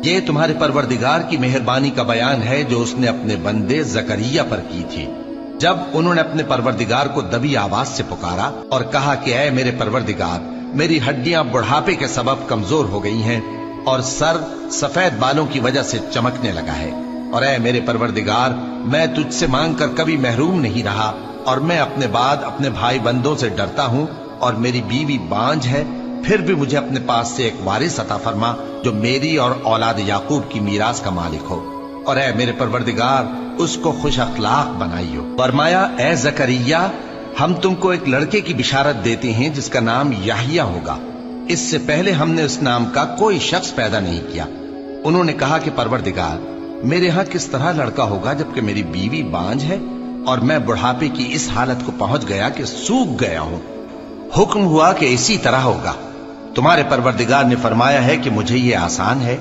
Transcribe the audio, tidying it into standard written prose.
یہ تمہارے پروردگار کی مہربانی کا بیان ہے جو اس نے اپنے بندے زکریا پر کی تھی، جب انہوں نے اپنے پروردگار کو دبی آواز سے پکارا اور کہا کہ اے میرے پروردگار، میری ہڈیاں بڑھاپے کے سبب کمزور ہو گئی ہیں اور سر سفید بالوں کی وجہ سے چمکنے لگا ہے، اور اے میرے پروردگار، میں تجھ سے مانگ کر کبھی محروم نہیں رہا، اور میں اپنے بعد اپنے بھائی بندوں سے ڈرتا ہوں، اور میری بیوی بانجھ ہے، پھر بھی مجھے اپنے پاس سے ایک وارث عطا فرما جو میری اور اولاد یعقوب کی میراث کا مالک ہو، اور اے میرے پروردگار اس کو خوش اخلاق بنائیو۔ فرمایا اے زکریا، ہم تم کو ایک لڑکے کی بشارت دیتے ہیں جس کا نام یحییٰ ہوگا، اس سے پہلے ہم نے اس نام کا کوئی شخص پیدا نہیں کیا۔ انہوں نے کہا کہ پروردگار، میرے ہاں کس طرح لڑکا ہوگا جبکہ میری بیوی بانجھ ہے اور میں بڑھاپے کی اس حالت کو پہنچ گیا کہ سوکھ گیا ہوں؟ حکم ہوا کہ اسی طرح ہوگا۔ تمہارے پروردگار نے فرمایا ہے کہ مجھے یہ آسان ہے،